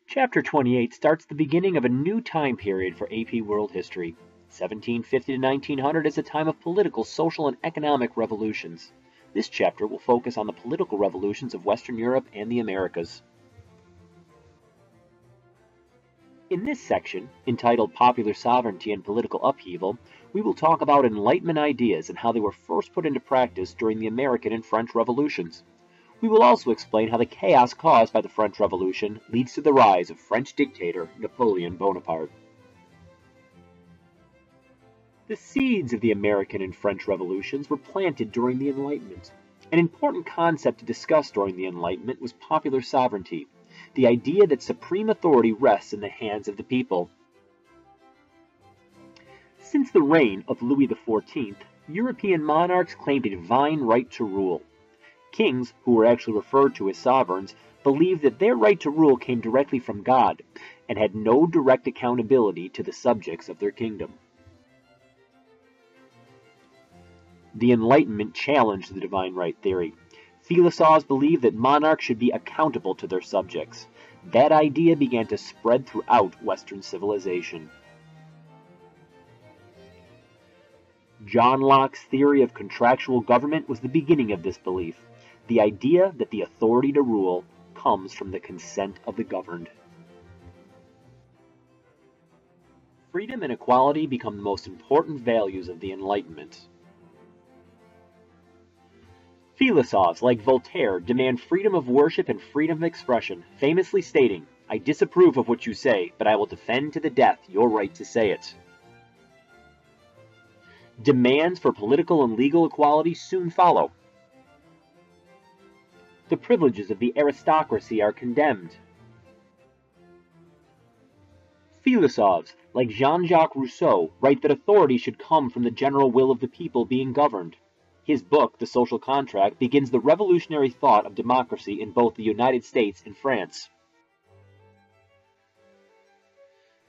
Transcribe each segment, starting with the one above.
Chapter 28 starts the beginning of a new time period for AP World History. 1750 to 1900 is a time of political, social, and economic revolutions. This chapter will focus on the political revolutions of Western Europe and the Americas. In this section, entitled Popular Sovereignty and Political Upheaval, we will talk about Enlightenment ideas and how they were first put into practice during the American and French revolutions. We will also explain how the chaos caused by the French Revolution leads to the rise of French dictator Napoleon Bonaparte. The seeds of the American and French revolutions were planted during the Enlightenment. An important concept to discuss during the Enlightenment was popular sovereignty, the idea that supreme authority rests in the hands of the people. Since the reign of Louis XIV, European monarchs claimed a divine right to rule. Kings, who were actually referred to as sovereigns, believed that their right to rule came directly from God and had no direct accountability to the subjects of their kingdom. The Enlightenment challenged the divine right theory. Philosophes believed that monarchs should be accountable to their subjects. That idea began to spread throughout Western civilization. John Locke's theory of contractual government was the beginning of this belief, the idea that the authority to rule comes from the consent of the governed. Freedom and equality become the most important values of the Enlightenment. Philosophes like Voltaire demand freedom of worship and freedom of expression, famously stating, "I disapprove of what you say, but I will defend to the death your right to say it." Demands for political and legal equality soon follow. The privileges of the aristocracy are condemned. Philosophes like Jean-Jacques Rousseau write that authority should come from the general will of the people being governed. His book, The Social Contract, begins the revolutionary thought of democracy in both the United States and France.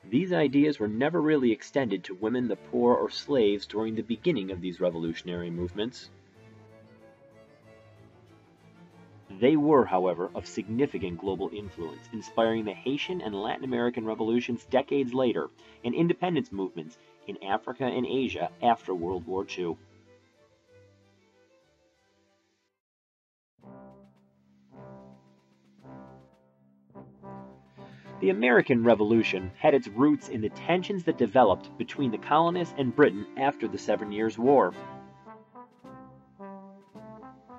These ideas were never really extended to women, the poor, or slaves during the beginning of these revolutionary movements. They were, however, of significant global influence, inspiring the Haitian and Latin American revolutions decades later, and independence movements in Africa and Asia after World War II. The American Revolution had its roots in the tensions that developed between the colonists and Britain after the 7 Years' War.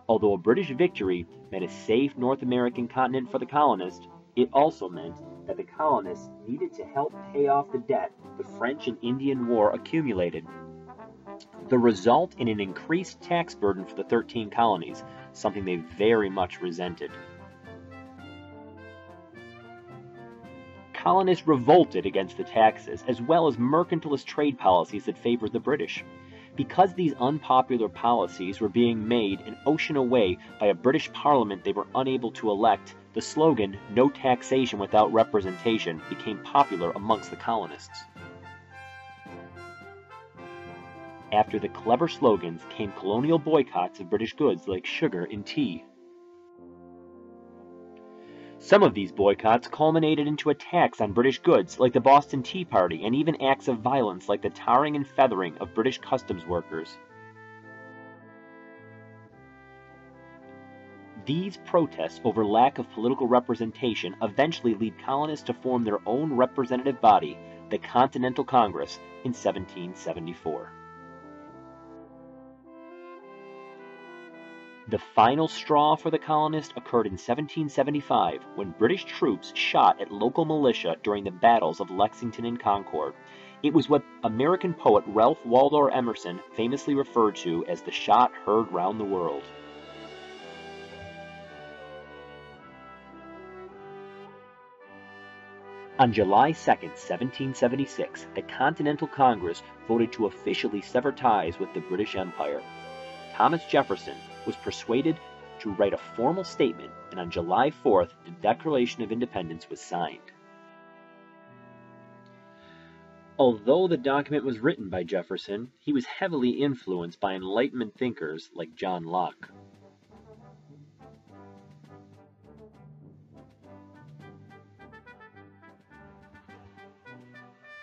Although a British victory meant a safe North American continent for the colonists, it also meant that the colonists needed to help pay off the debt the French and Indian War accumulated. The result in an increased tax burden for the 13 colonies, something they very much resented. Colonists revolted against the taxes, as well as mercantilist trade policies that favored the British. Because these unpopular policies were being made an ocean away by a British Parliament they were unable to elect, the slogan, "No taxation without representation," became popular amongst the colonists. After the clever slogans came colonial boycotts of British goods like sugar and tea. Some of these boycotts culminated into attacks on British goods like the Boston Tea Party, and even acts of violence like the tarring and feathering of British customs workers. These protests over lack of political representation eventually lead colonists to form their own representative body, the Continental Congress, in 1774. The final straw for the colonists occurred in 1775, when British troops shot at local militia during the battles of Lexington and Concord. It was what American poet Ralph Waldo Emerson famously referred to as the shot heard round the world. On July 2, 1776, the Continental Congress voted to officially sever ties with the British Empire. Thomas Jefferson was persuaded to write a formal statement, and on July 4th, the Declaration of Independence was signed. Although the document was written by Jefferson, he was heavily influenced by Enlightenment thinkers like John Locke.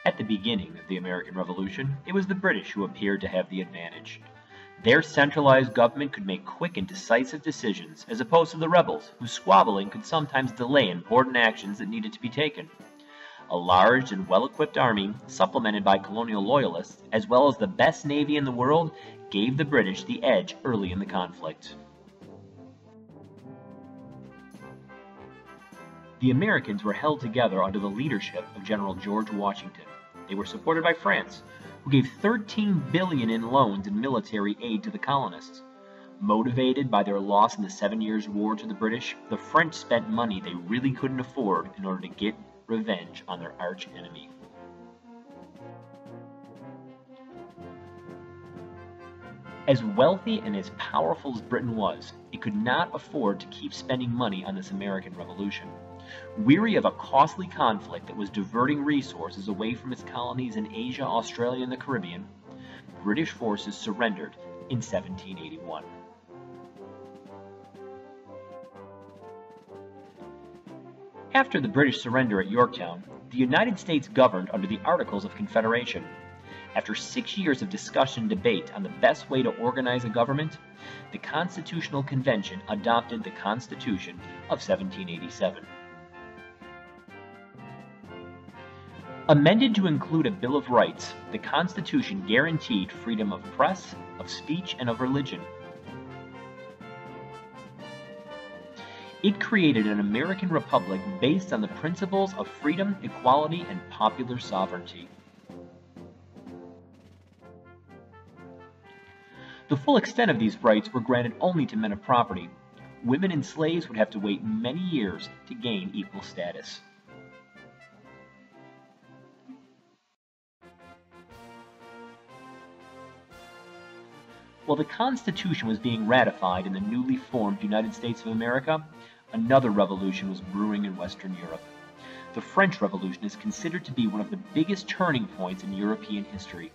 At the beginning of the American Revolution, it was the British who appeared to have the advantage. Their centralized government could make quick and decisive decisions, as opposed to the rebels, whose squabbling could sometimes delay important actions that needed to be taken. A large and well-equipped army, supplemented by colonial loyalists, as well as the best navy in the world, gave the British the edge early in the conflict. The Americans were held together under the leadership of General George Washington. They were supported by France, who gave $13 billion in loans and military aid to the colonists. Motivated by their loss in the 7 Years' War to the British, the French spent money they really couldn't afford in order to get revenge on their arch-enemy. As wealthy and as powerful as Britain was, it could not afford to keep spending money on this American Revolution. Weary of a costly conflict that was diverting resources away from its colonies in Asia, Australia, and the Caribbean, British forces surrendered in 1781. After the British surrender at Yorktown, the United States governed under the Articles of Confederation. After 6 years of discussion and debate on the best way to organize a government, the Constitutional Convention adopted the Constitution of 1787. Amended to include a Bill of Rights, the Constitution guaranteed freedom of press, of speech, and of religion. It created an American republic based on the principles of freedom, equality, and popular sovereignty. The full extent of these rights were granted only to men of property. Women and slaves would have to wait many years to gain equal status. While the Constitution was being ratified in the newly formed United States of America, another revolution was brewing in Western Europe. The French Revolution is considered to be one of the biggest turning points in European history.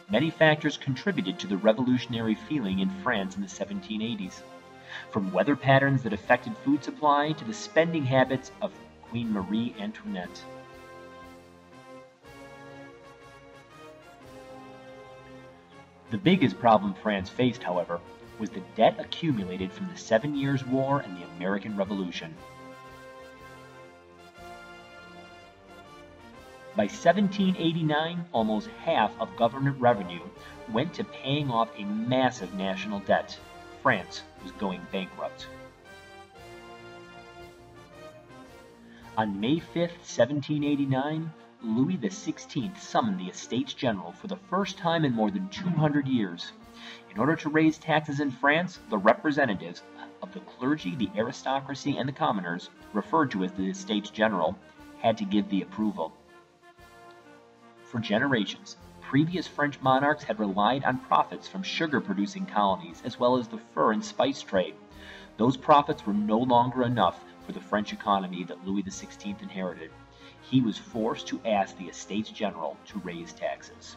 Many factors contributed to the revolutionary feeling in France in the 1780s, from weather patterns that affected food supply to the spending habits of Queen Marie Antoinette. The biggest problem France faced, however, was the debt accumulated from the 7 Years' War and the American Revolution. By 1789, almost half of government revenue went to paying off a massive national debt. France was going bankrupt. On May 5, 1789, Louis XVI summoned the Estates General for the first time in more than 200 years. In order to raise taxes in France, the representatives of the clergy, the aristocracy, and the commoners, referred to as the Estates General, had to give the approval. For generations, previous French monarchs had relied on profits from sugar-producing colonies as well as the fur and spice trade. Those profits were no longer enough for the French economy that Louis XVI inherited. He was forced to ask the Estates General to raise taxes.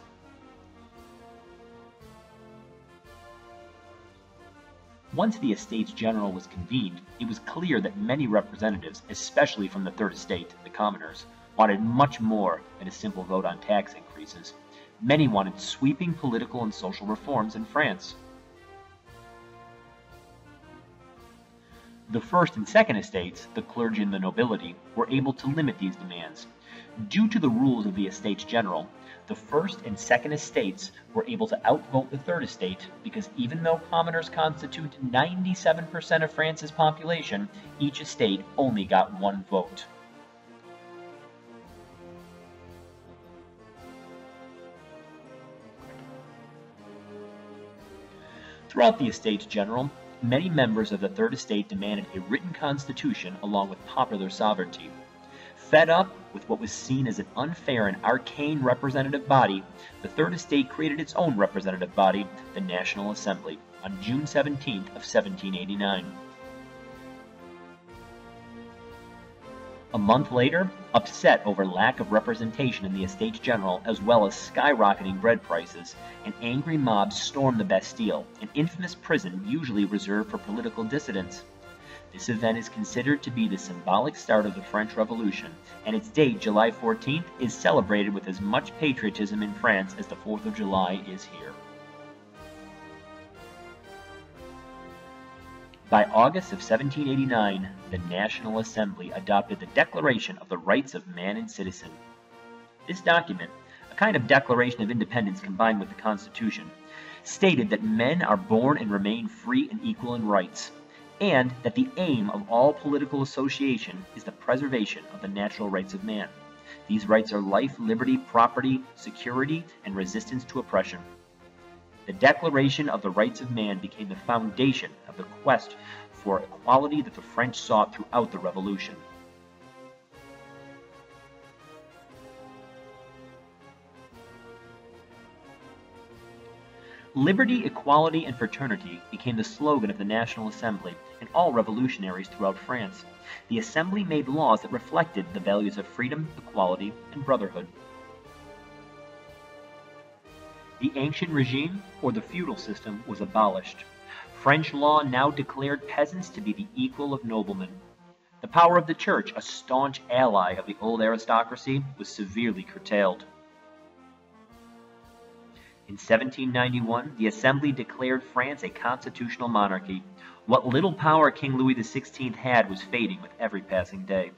Once the Estates General was convened, it was clear that many representatives, especially from the Third Estate, the commoners, wanted much more than a simple vote on tax increases. Many wanted sweeping political and social reforms in France. The First and Second Estates, the clergy and the nobility, were able to limit these demands. Due to the rules of the Estates General, the First and Second Estates were able to outvote the Third Estate because even though commoners constitute 97% of France's population, each estate only got one vote. Throughout the Estates General, many members of the Third Estate demanded a written constitution along with popular sovereignty. Fed up with what was seen as an unfair and arcane representative body, the Third Estate created its own representative body, the National Assembly, on June 17th of 1789. A month later, upset over lack of representation in the Estates General as well as skyrocketing bread prices, an angry mob stormed the Bastille, an infamous prison usually reserved for political dissidents. This event is considered to be the symbolic start of the French Revolution, and its date, July 14th, is celebrated with as much patriotism in France as the 4th of July is here. By August of 1789, the National Assembly adopted the Declaration of the Rights of Man and Citizen. This document, a kind of Declaration of Independence combined with the Constitution, stated that men are born and remain free and equal in rights, and that the aim of all political association is the preservation of the natural rights of man. These rights are life, liberty, property, security, and resistance to oppression. The Declaration of the Rights of Man became the foundation of the quest for equality that the French sought throughout the Revolution. Liberty, equality, and fraternity became the slogan of the National Assembly and all revolutionaries throughout France. The Assembly made laws that reflected the values of freedom, equality, and brotherhood. The ancient regime, or the feudal system, was abolished. French law now declared peasants to be the equal of noblemen. The power of the church, a staunch ally of the old aristocracy, was severely curtailed. In 1791, the Assembly declared France a constitutional monarchy. What little power King Louis XVI had was fading with every passing day.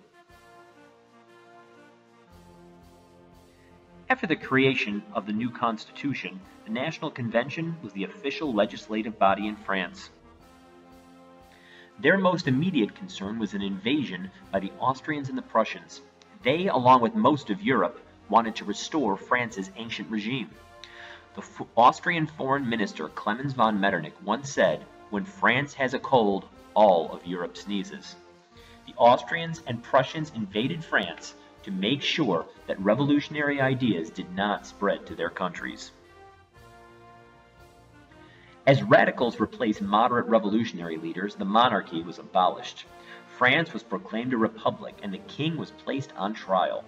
After the creation of the new Constitution, the National Convention was the official legislative body in France. Their most immediate concern was an invasion by the Austrians and the Prussians. They, along with most of Europe, wanted to restore France's ancient regime. The Austrian foreign minister Clemens von Metternich once said, "When France has a cold, all of Europe sneezes." The Austrians and Prussians invaded France to make sure that revolutionary ideas did not spread to their countries. As radicals replaced moderate revolutionary leaders, the monarchy was abolished. France was proclaimed a republic, and the king was placed on trial.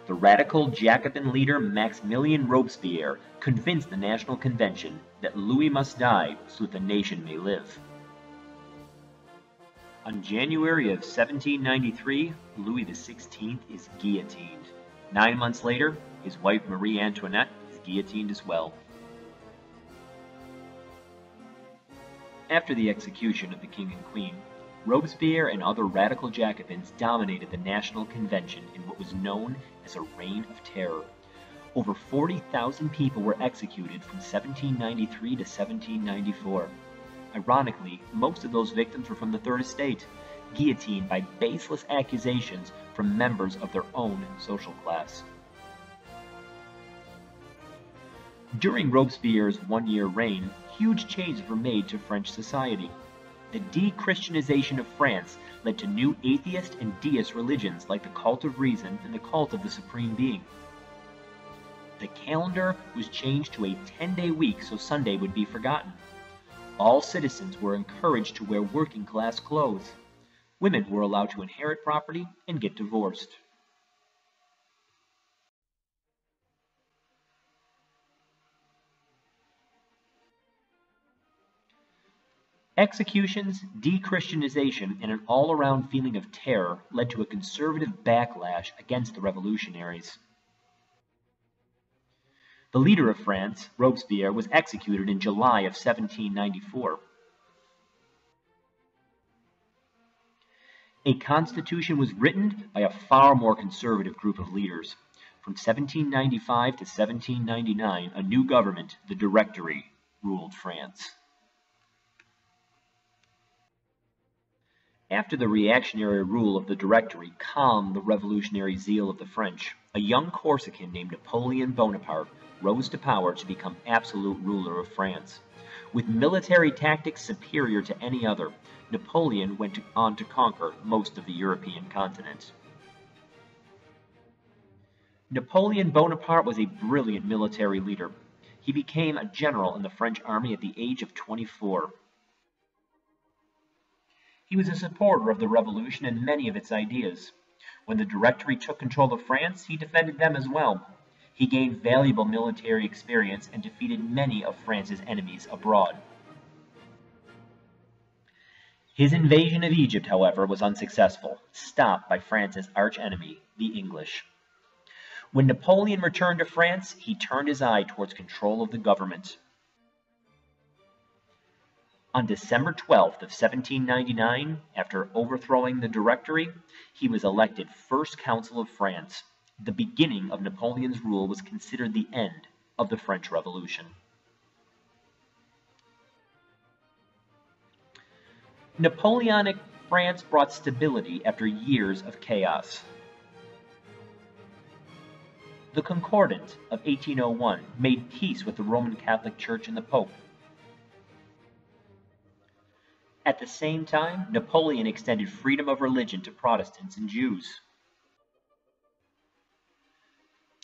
The radical Jacobin leader Maximilien Robespierre convinced the National Convention that Louis must die so that the nation may live. On January of 1793, Louis XVI is guillotined. 9 months later, his wife Marie Antoinette is guillotined as well. After the execution of the king and queen, Robespierre and other radical Jacobins dominated the National Convention in what was known as a reign of terror. Over 40,000 people were executed from 1793 to 1794. Ironically, most of those victims were from the Third Estate, guillotined by baseless accusations from members of their own social class. During Robespierre's one-year reign, huge changes were made to French society. The de-Christianization of France led to new atheist and deist religions like the Cult of Reason and the Cult of the Supreme Being. The calendar was changed to a 10-day week so Sunday would be forgotten. All citizens were encouraged to wear working-class clothes. Women were allowed to inherit property and get divorced. Executions, de-Christianization, and an all-around feeling of terror led to a conservative backlash against the revolutionaries. The leader of France, Robespierre, was executed in July of 1794. A constitution was written by a far more conservative group of leaders. From 1795 to 1799, a new government, the Directory, ruled France. After the reactionary rule of the Directory calmed the revolutionary zeal of the French, a young Corsican named Napoleon Bonaparte rose to power to become absolute ruler of France. With military tactics superior to any other, Napoleon went on to conquer most of the European continent. Napoleon Bonaparte was a brilliant military leader. He became a general in the French army at the age of 24. He was a supporter of the revolution and many of its ideas. When the Directory took control of France, he defended them as well. He gained valuable military experience and defeated many of France's enemies abroad. His invasion of Egypt, however, was unsuccessful, stopped by France's archenemy, the English. When Napoleon returned to France, he turned his eye towards control of the government. On December 12th of 1799, after overthrowing the Directory, he was elected First Consul of France. The beginning of Napoleon's rule was considered the end of the French Revolution. Napoleonic France brought stability after years of chaos. The Concordat of 1801 made peace with the Roman Catholic Church and the Pope. At the same time, Napoleon extended freedom of religion to Protestants and Jews.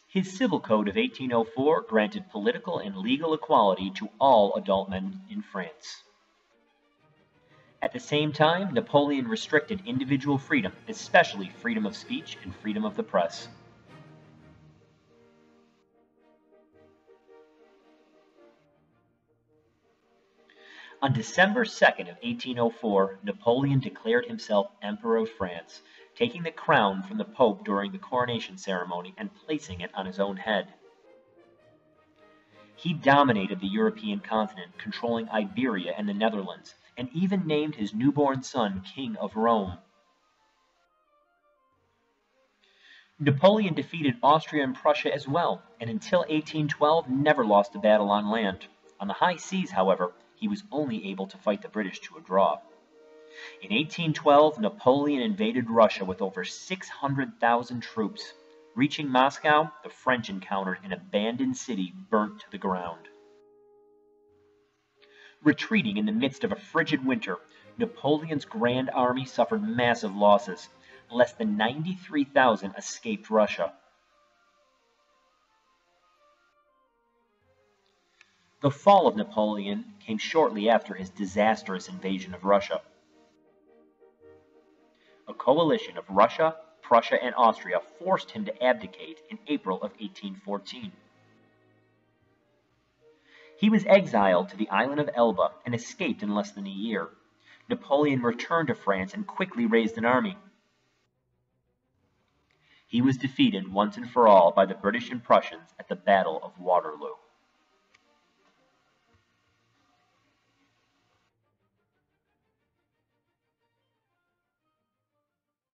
His Civil Code of 1804 granted political and legal equality to all adult men in France. At the same time, Napoleon restricted individual freedom, especially freedom of speech and freedom of the press. On December 2nd of 1804, Napoleon declared himself Emperor of France, taking the crown from the Pope during the coronation ceremony and placing it on his own head. He dominated the European continent, controlling Iberia and the Netherlands, and even named his newborn son King of Rome. Napoleon defeated Austria and Prussia as well, and until 1812 never lost a battle on land. On the high seas, however, he was only able to fight the British to a draw. In 1812, Napoleon invaded Russia with over 600,000 troops. Reaching Moscow, the French encountered an abandoned city burnt to the ground. Retreating in the midst of a frigid winter, Napoleon's Grand Army suffered massive losses. Less than 93,000 escaped Russia. The fall of Napoleon came shortly after his disastrous invasion of Russia. A coalition of Russia, Prussia, and Austria forced him to abdicate in April of 1814. He was exiled to the island of Elba and escaped in less than a year. Napoleon returned to France and quickly raised an army. He was defeated once and for all by the British and Prussians at the Battle of Waterloo.